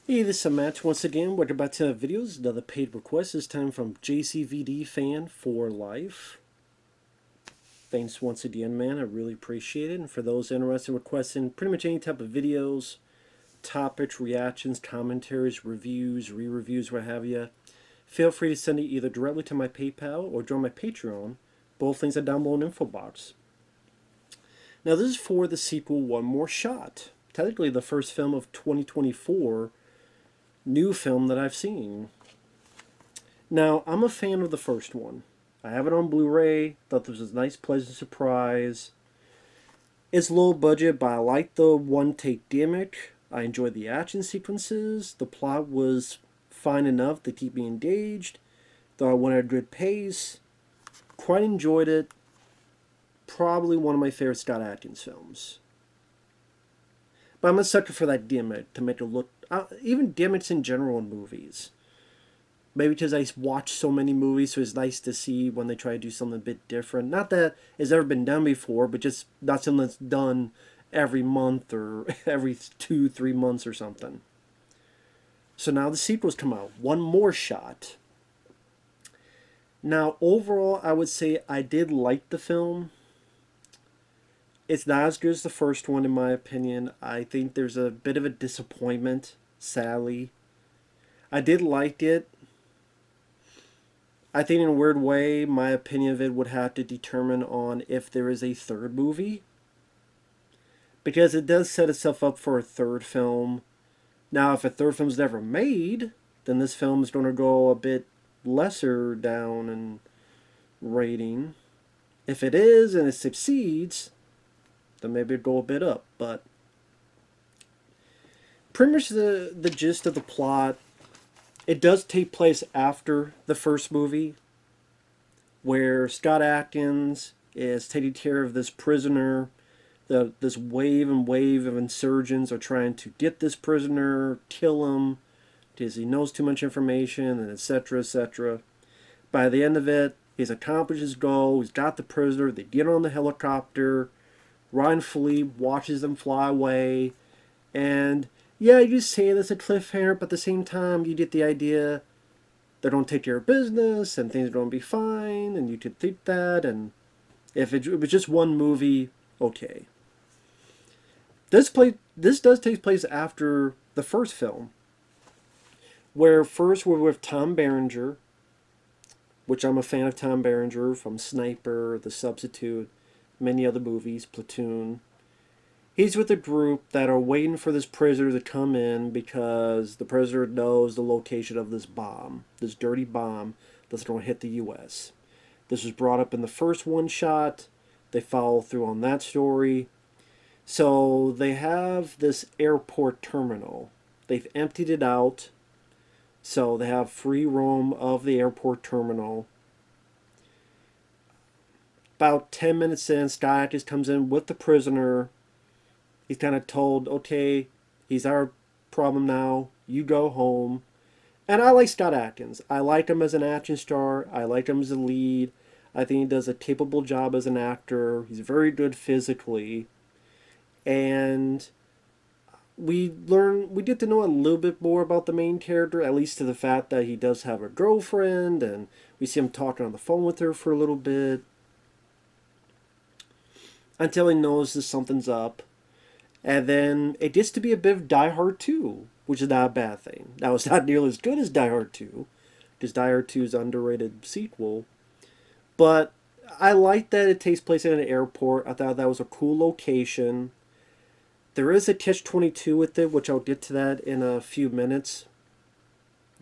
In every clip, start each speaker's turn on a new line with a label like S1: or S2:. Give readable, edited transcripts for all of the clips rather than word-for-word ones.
S1: Hey, this is Matt once again. We're about to have videos. Another paid request. This time from JCVD Fan for Life. Thanks once again, man. I really appreciate it. And for those interested in requesting pretty much any type of videos, topics, reactions, commentaries, reviews, re-reviews, what have you, feel free to send it either directly to my PayPal or join my Patreon. Both things are down below in the info box. Now, this is for the sequel, One More Shot. Technically, the first film of 2024, new film that I've seen. Now, I'm a fan of the first one. I have it on Blu-ray. Thought this was a nice, pleasant surprise. It's low budget, but I like the one-take gimmick. I enjoyed the action sequences. The plot was fine enough to keep me engaged. Thought I went at a good pace. Quite enjoyed it. Probably one of my favorite Scott Adkins films. But I'm a sucker for that gimmick to make it look... even gimmicks in general in movies. Maybe because I watch so many movies, so it's nice to see when they try to do something a bit different. Not that it's ever been done before, but just not something that's done every month or every 2-3 months or something. So now the sequels come out. One More Shot. Now, overall, I would say I did like the film. It's not as good as the first one, in my opinion. I think there's a bit of a disappointment, sadly. I did like it. I think in a weird way, my opinion of it would have to determine on if there is a third movie. Because it does set itself up for a third film. Now, if a third film is never made, then this film is going to go a bit lesser down in rating. If it is and it succeeds, then maybe it'll go a bit up. But pretty much the gist of the plot, it does take place after the first movie, where Scott Adkins is taking care of this prisoner. This wave and wave of insurgents are trying to get this prisoner, kill him, because he knows too much information, and etc., etc. By the end of it, he's accomplished his goal. He's got the prisoner. They get on the helicopter. Ryan Philippe watches them fly away. And yeah, you say that's a cliffhanger, but at the same time, you get the idea they're going to take care of business and things are going to be fine, and you could think that. And if it was just one movie, okay. This does take place after the first film, where first we're with Tom Berenger, which I'm a fan of Tom Berenger from Sniper, The Substitute, many other movies, Platoon. He's with a group that are waiting for this prisoner to come in because the prisoner knows the location of this bomb, this dirty bomb that's going to hit the U.S. This was brought up in the first one shot. They follow through on that story. So they have this airport terminal. They've emptied it out. So they have free roam of the airport terminal. About 10 minutes in, Scott just comes in with the prisoner. He's kind of told, okay, he's our problem now. You go home. And I like Scott Adkins. I like him as an action star. I like him as a lead. I think he does a capable job as an actor. He's very good physically. And we get to know a little bit more about the main character, at least to the fact that he does have a girlfriend, and we see him talking on the phone with her for a little bit. Until he knows that something's up. And then it gets to be a bit of Die Hard 2, which is not a bad thing. Now, it's not nearly as good as Die Hard 2, because Die Hard 2 is an underrated sequel. But I like that it takes place in an airport. I thought that was a cool location. There is a catch-22 with it, which I'll get to that in a few minutes.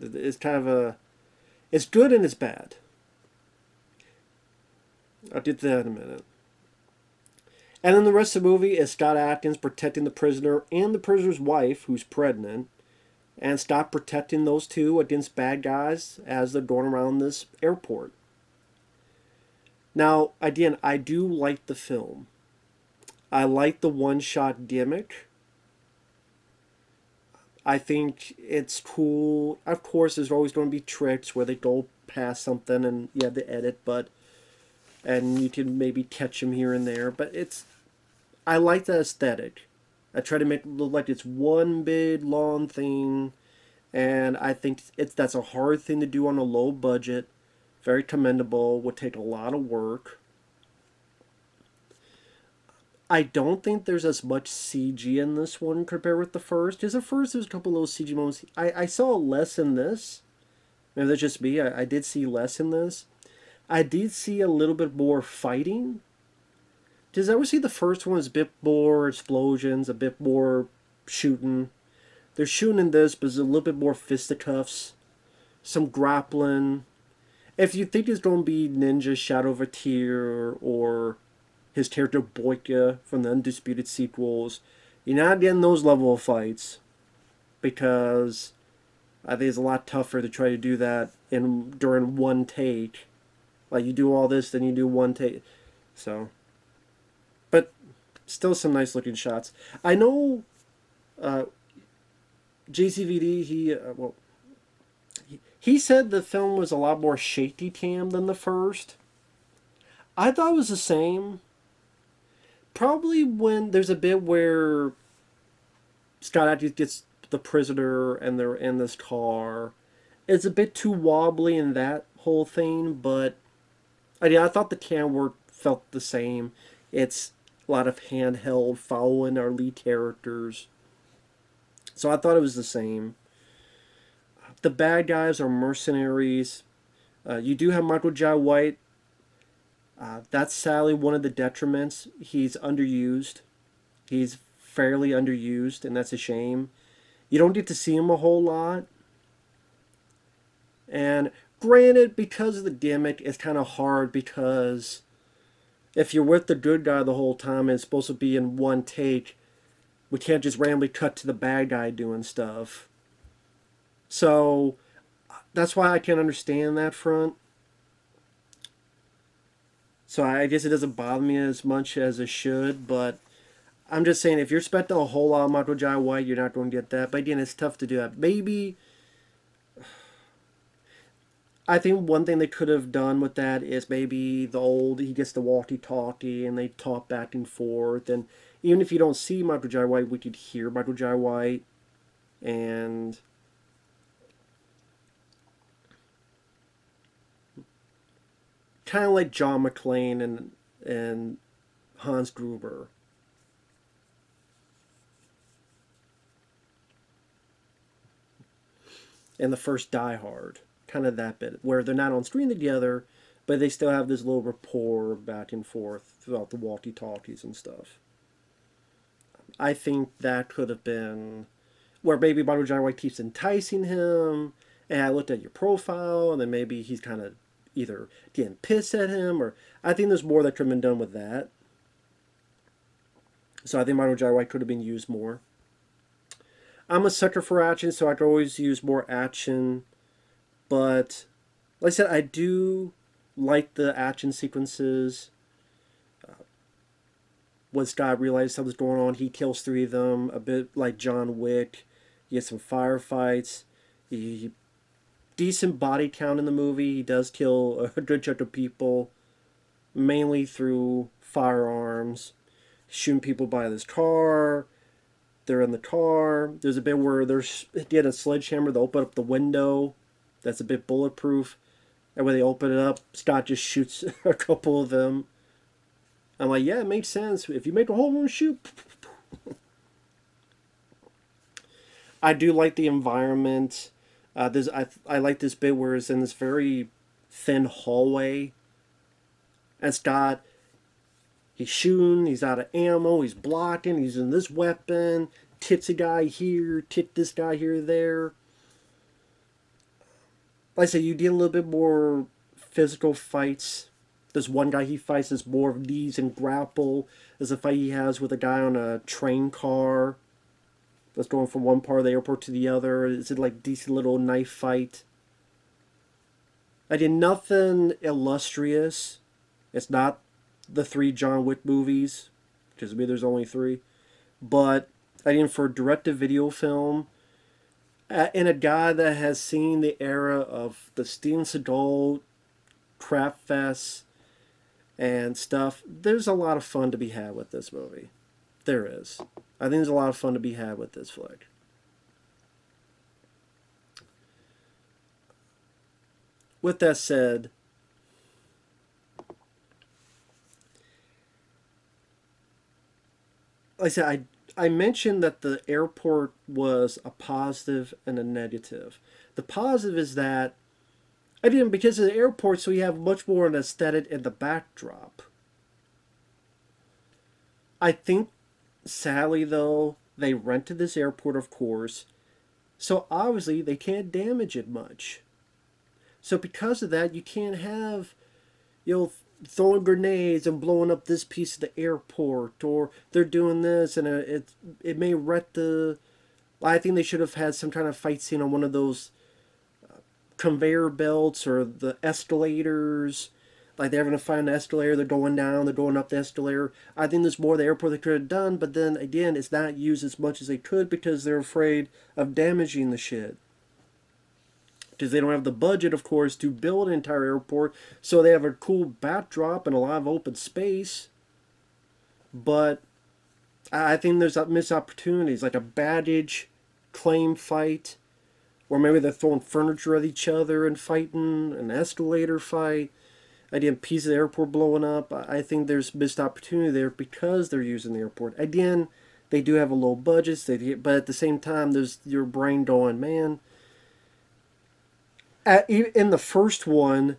S1: It's kind of a... It's good and it's bad. I'll get to that in a minute. And then the rest of the movie is Scott Adkins protecting the prisoner and the prisoner's wife, who's pregnant. And Scott protecting those two against bad guys as they're going around this airport. Now, again, I do like the film. I like the one-shot gimmick. I think it's cool. Of course, there's always going to be tricks where they go past something and you have to edit, and you can maybe catch them here and there. But I like the aesthetic. I try to make it look like it's one big long thing. and I think that's a hard thing to do on a low budget. Very commendable. Would take a lot of work. I don't think there's as much CG in this one compared with the first. Because the first, there's a couple of those CG moments. I saw less in this. Maybe that's just me. I did see less in this. I did see a little bit more fighting. Does I ever see the first one is a bit more explosions, a bit more shooting? They're shooting in this, but there's a little bit more fisticuffs, some grappling. If you think it's going to be Ninja Shadow of a Tear or his character Boyka from the Undisputed sequels, you're not getting those level of fights because I think it's a lot tougher to try to do that during one take. Like you do all this, then you do one take. So, but still some nice looking shots. I know JCVD. He said the film was a lot more shaky cam than the first. I thought it was the same. Probably when there's a bit where Scott Adkins gets the prisoner and they're in this car. It's a bit too wobbly in that whole thing, but I thought the cam work felt the same. It's a lot of handheld following our lead characters. So I thought it was the same. The bad guys are mercenaries. You do have Michael Jai White. That's sadly one of the detriments. He's underused. He's fairly underused, and that's a shame. You don't get to see him a whole lot. And granted, because of the gimmick, it's kind of hard because if you're with the good guy the whole time and it's supposed to be in one take, we can't just randomly cut to the bad guy doing stuff. So that's why I can understand that front. So I guess it doesn't bother me as much as it should, but I'm just saying if you're expecting a whole lot of Michael Jai White, you're not going to get that. But again, it's tough to do that. Maybe I think one thing they could have done with that is maybe he gets the walkie-talkie and they talk back and forth. And even if you don't see Michael Jai White, we could hear Michael Jai White. And kind of like John McClane and Hans Gruber. And the first Die Hard. Kind of that bit, where they're not on screen together, but they still have this little rapport back and forth throughout the walkie-talkies and stuff. I think that could have been where maybe Michael Jai White keeps enticing him, and I looked at your profile, and then maybe he's kind of either getting pissed at him, or I think there's more that could have been done with that. So I think Michael Jai White could have been used more. I'm a sucker for action, so I could always use more action. But, like I said, I do like the action sequences. When Scott realizes something's going on, he kills 3 of them, a bit like John Wick. He gets some firefights. Decent body count in the movie. He does kill a good chunk of people, mainly through firearms. Shooting people by this car. They're in the car. There's a bit where they get a sledgehammer to open up the window. That's a bit bulletproof. And when they open it up, Scott just shoots a couple of them. I'm like, yeah, it makes sense. If you make a hole in shoot. I do like the environment. I like this bit where it's in this very thin hallway. And Scott, he's shooting, he's out of ammo, he's blocking, he's in this weapon. Tits a guy here, tit this guy here, there. Like I said, you get a little bit more physical fights. There's one guy he fights is more of knees and grapple. There's a fight he has with a guy on a train car that's going from one part of the airport to the other. It's a decent little knife fight. I did nothing illustrious. It's not the 3 John Wick movies, because maybe there's only 3. But I did for a direct-to-video film. And a guy that has seen the era of the Steven Seagal crap fest and stuff, there's a lot of fun to be had with this movie. There is. I think there's a lot of fun to be had with this flick. with that said, like I said, I mentioned that the airport was a positive and a negative. The positive is that I didn't because of the airport, so you have much more an aesthetic in the backdrop. I think, sadly though, they rented this airport, of course, so obviously they can't damage it much. So because of that, you can't have you know throwing grenades and blowing up this piece of the airport, or they're doing this and it may wreck the. I think they should have had some kind of fight scene on one of those conveyor belts or the escalators. Like they're having to find the escalator, they're going down, they're going up the escalator. I think there's more the airport they could have done, but then again, it's not used as much as they could because they're afraid of damaging the shit. Because they don't have the budget, of course, to build an entire airport, so they have a cool backdrop and a lot of open space. But I think there's missed opportunities, like a baggage claim fight, or maybe they're throwing furniture at each other and fighting, an escalator fight. Again, piece of the airport blowing up. I think there's missed opportunity there because they're using the airport. Again, they do have a low budget, but at the same time, there's your brain going, man. In the first one,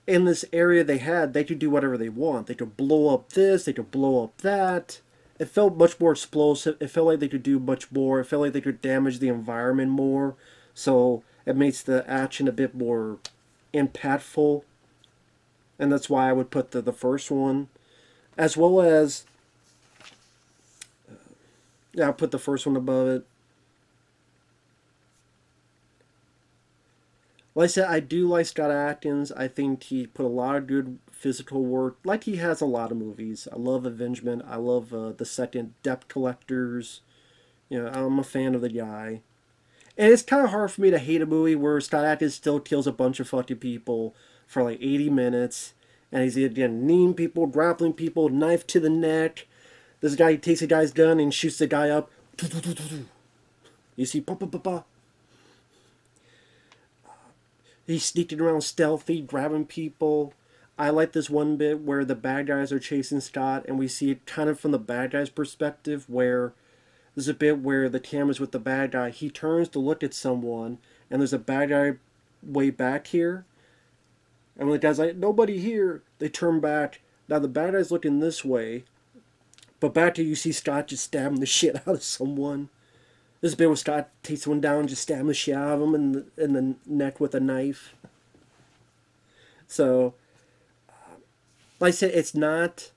S1: in this area they could do whatever they want. They could blow up this, they could blow up that. It felt much more explosive. It felt like they could do much more. It felt like they could damage the environment more. So it makes the action a bit more impactful. And that's why I would put the first one. As well as, yeah, I'll put the first one above it. Like I said, I do like Scott Adkins. I think he put a lot of good physical work, like he has a lot of movies. I love Avengement. I love the second Debt Collectors. You know, I'm a fan of the guy. And it's kind of hard for me to hate a movie where Scott Adkins still kills a bunch of fucking people for like 80 minutes. And he's again kneeing people, grappling people, knife to the neck. This guy takes a guy's gun and shoots the guy up. You see, pa pa pa pa. He's sneaking around stealthy, grabbing people. I like this one bit where the bad guys are chasing Scott, and we see it kind of from the bad guy's perspective, where there's a bit where the camera's with the bad guy. He turns to look at someone, and there's a bad guy way back here. And when the guy's like, nobody here, they turn back. Now the bad guy's looking this way, but back here you see Scott just stabbing the shit out of someone. This bit where Scott takes one down, just stabbing the shit out of him in the neck with a knife. So, like I said, it's not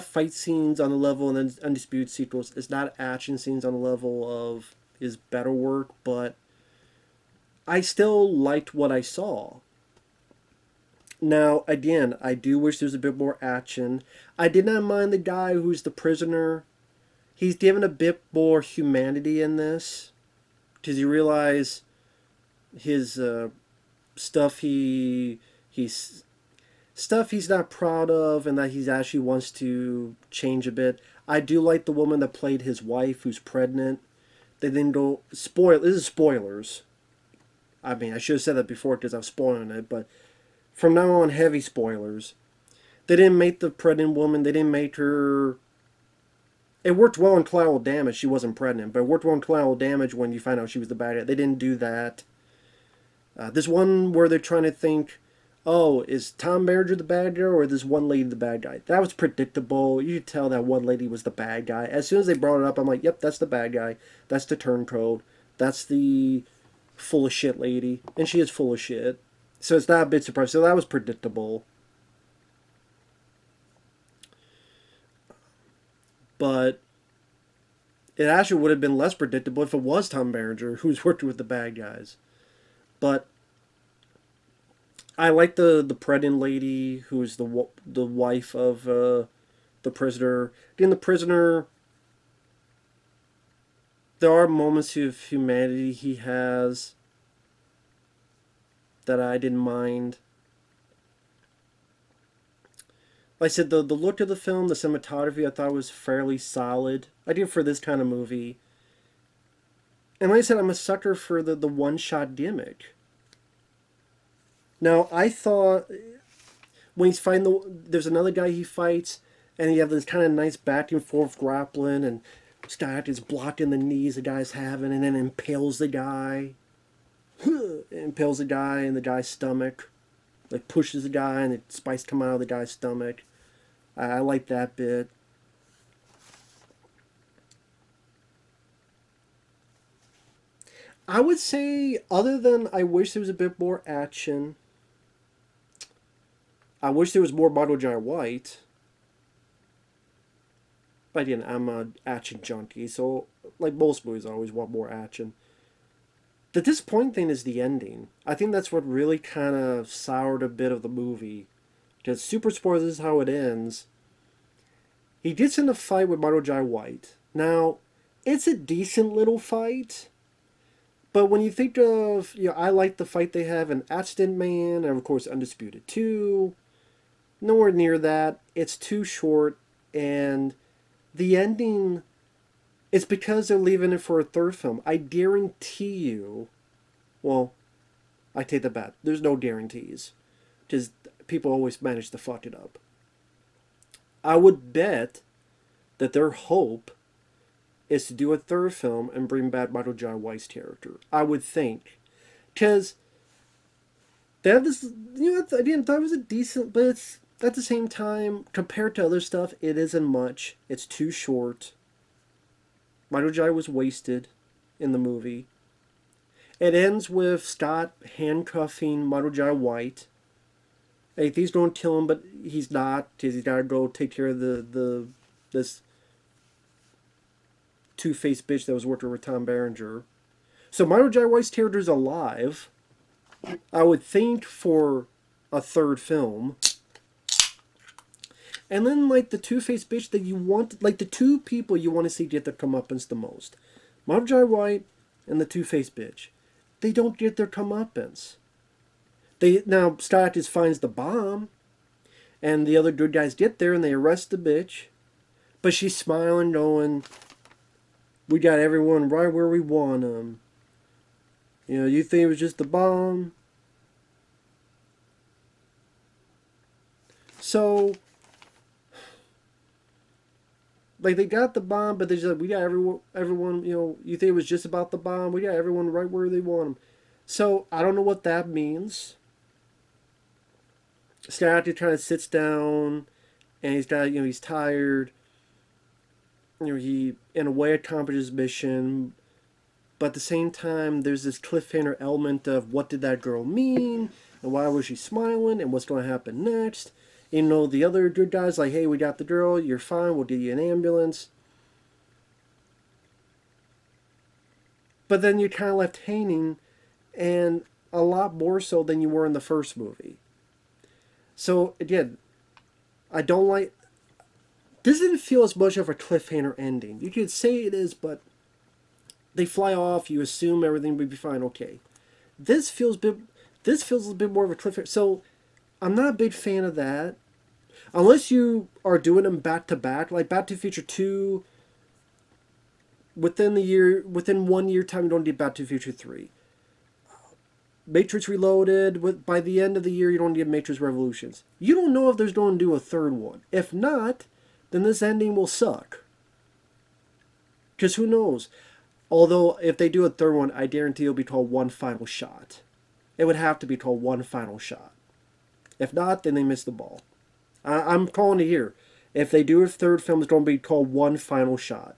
S1: fight scenes on the level of Undisputed sequels. It's not action scenes on the level of his better work, but I still liked what I saw. Now, again, I do wish there was a bit more action. I did not mind the guy who's the prisoner. He's given a bit more humanity in this, because you realize his stuff he's not proud of, and that he actually wants to change a bit. I do like the woman that played his wife, who's pregnant. They didn't go spoil. This is spoilers. I mean, I should have said that before because I'm spoiling it, but from now on, heavy spoilers. They didn't make the pregnant woman. They didn't make her. It worked well in Collateral Damage. She wasn't pregnant, but it worked well in Collateral Damage when you find out she was the bad guy. They didn't do that. This one where they're trying to think, oh, is Tom Berenger the bad guy or is this one lady the bad guy? That was predictable. You could tell that one lady was the bad guy. As soon as they brought it up, I'm like, yep, that's the bad guy. That's the turncoat. That's the full of shit lady. And she is full of shit. So it's not a bit surprising. So that was predictable. But it actually would have been less predictable if it was Tom Berenger who's working with the bad guys. But I like the pregnant lady who's the wife of the prisoner. In the prisoner, there are moments of humanity he has that I didn't mind. Like I said, the look of the film, the cinematography, I thought was fairly solid. I did for this kind of movie. And like I said, I'm a sucker for the one-shot gimmick. Now, I thought when he's fighting there's another guy he fights, and you have this kind of nice back and forth grappling, and Scott is blocking the knees the guy's having, and then impales the guy. Impales the guy in the guy's stomach. Like pushes the guy, and the spikes come out of the guy's stomach. I like that bit. I would say, other than I wish there was a bit more action. I wish there was more Model Jai White. But again, I'm an action junkie, so like most movies, I always want more action. The disappointing thing is the ending. I think that's what really kind of soured a bit of the movie. Because super spoilers is how it ends. He gets in a fight with Model Jai White. Now, it's a decent little fight. But when you think of, I like the fight they have in Accident Man, and of course Undisputed 2. Nowhere near that. It's too short, and the ending, it's because they're leaving it for a third film. I guarantee you, well, I take that back. There's no guarantees, because people always manage to fuck it up. I would bet that their hope is to do a third film and bring back Michael Jai White's character. I would think. Because they have this, again, that was a decent, but it's, at the same time, compared to other stuff, it isn't much. It's too short. Michael Jai was wasted in the movie. It ends with Scott handcuffing Michael Jai White. Hey, he's going to kill him, but he's not, because he's got to go take care of this two-faced bitch that was working with Tom Berenger. So Michael Jai White's character's alive. I would think for a third film. And then, like, the two-faced bitch that you want, like, the two people you want to see get their comeuppance the most. Michael Jai White and the two-faced bitch. They don't get their comeuppance. Now, Scott just finds the bomb, and the other good guys get there, and they arrest the bitch. But she's smiling, going, we got everyone right where we want them. You think it was just the bomb? So, like, they got the bomb, but they just like, we got everyone, you think it was just about the bomb? We got everyone right where they want them. So, I don't know what that means. Scott just kind of sits down, and he's got, he's tired. He, in a way, accomplishes his mission, but at the same time, there's this cliffhanger element of what did that girl mean, and why was she smiling, and what's going to happen next. The other good guy's like, hey, we got the girl, you're fine, we'll get you an ambulance. But then you're kind of left hanging, and a lot more so than you were in the first movie. So, again, I don't like... This didn't feel as much of a cliffhanger ending. You could say it is, but they fly off, you assume everything will be fine, okay. This feels a bit more of a cliffhanger. So, I'm not a big fan of that. Unless you are doing them back to back, like Back to the Future 2, within 1 year time, you don't need Back to the Future 3. Matrix Reloaded, by the end of the year, you don't need Matrix Revolutions. You don't know if there's going to do a third one. If not, then this ending will suck. Because who knows? Although, if they do a third one, I guarantee it'll be called One Final Shot. It would have to be called One Final Shot. If not, then they missed the ball. I'm calling it here. If they do a third film, it's going to be called One Final Shot.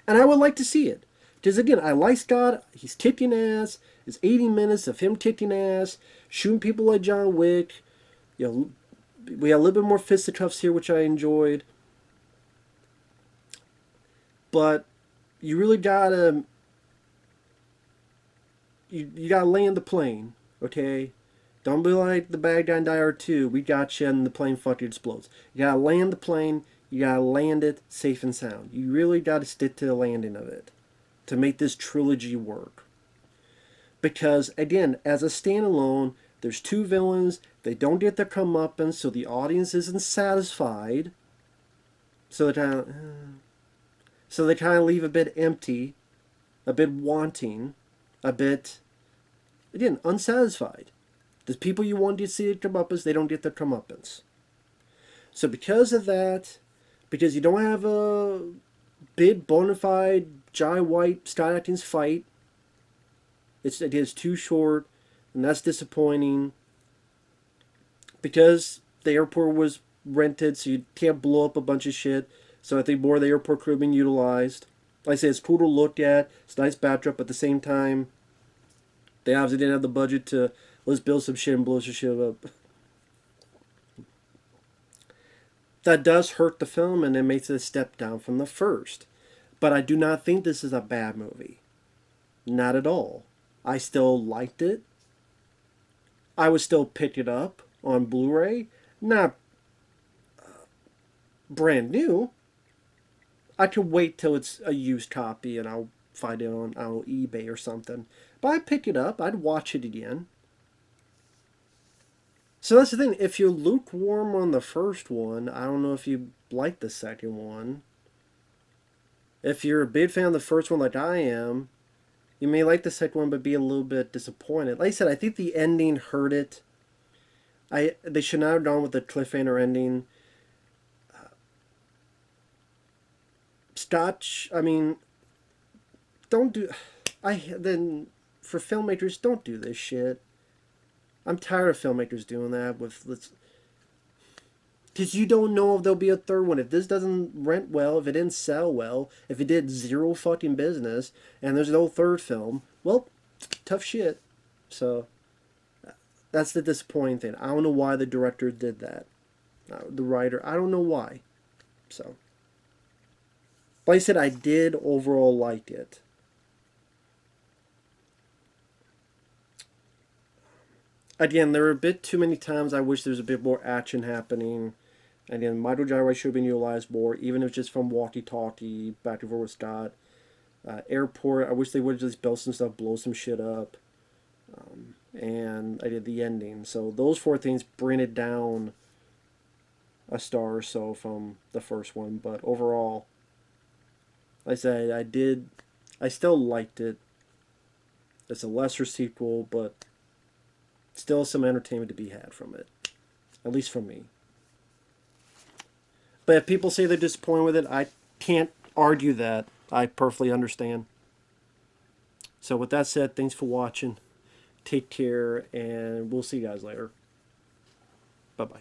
S1: And I would like to see it. Because again, I like Scott. He's kicking ass. It's 80 minutes of him kicking ass, shooting people like John Wick. We got a little bit more fisticuffs here, which I enjoyed. But you really gotta... You gotta land the plane, okay? Don't be like the bad guy in Die Hard 2. We got you and the plane fucking explodes. You gotta land the plane. You gotta land it safe and sound. You really gotta stick to the landing of it to make this trilogy work. Because, again, as a standalone, there's two villains. They don't get their comeuppance, so the audience isn't satisfied. So they kind of leave a bit empty, a bit wanting, a bit, again, unsatisfied. The people you want to see their comeuppance, they don't get their comeuppance. So because of that, because you don't have a big bona fide Jai White Scott Adkins fight, it is too short, and that's disappointing. Because the airport was rented, so you can't blow up a bunch of shit. So I think more of the airport crew have been utilized. Like I say, it's cool to look at. It's a nice backdrop. At the same time, they obviously didn't have the budget to let's build some shit and blow some shit up. That does hurt the film, and it makes it a step down from the first. But I do not think this is a bad movie. Not at all. I still liked it. I would still pick it up on Blu-ray. Not brand new. I could wait till it's a used copy and I'll find it on eBay or something. But I'd pick it up. I'd watch it again. So that's the thing. If you're lukewarm on the first one, I don't know if you like the second one. If you're a big fan of the first one like I am, you may like the second one but be a little bit disappointed. Like I said, I think the ending hurt it. They should not have gone with the cliffhanger ending. Scotch, I mean, don't do... Then, for filmmakers, don't do this shit. I'm tired of filmmakers doing that with... Because you don't know if there'll be a third one. If this doesn't rent well, if it didn't sell well, if it did zero fucking business, and there's no third film, well, tough shit. So, that's the disappointing thing. I don't know why the director did that. The writer, I don't know why. So, like I said, I did overall like it. Again, there were a bit too many times I wish there was a bit more action happening. Again, Michael Jai White should have been utilized more, even if it's just from walkie-talkie, back and forth with Scott. Airport, I wish they would have just built some stuff, blow some shit up. And I did the ending. So those four things bring it down a star or so from the first one. But overall, like I said, I still liked it. It's a lesser sequel, but still some entertainment to be had from it. At least from me. But if people say they're disappointed with it, I can't argue that. I perfectly understand. So with that said, thanks for watching. Take care, and we'll see you guys later. Bye-bye.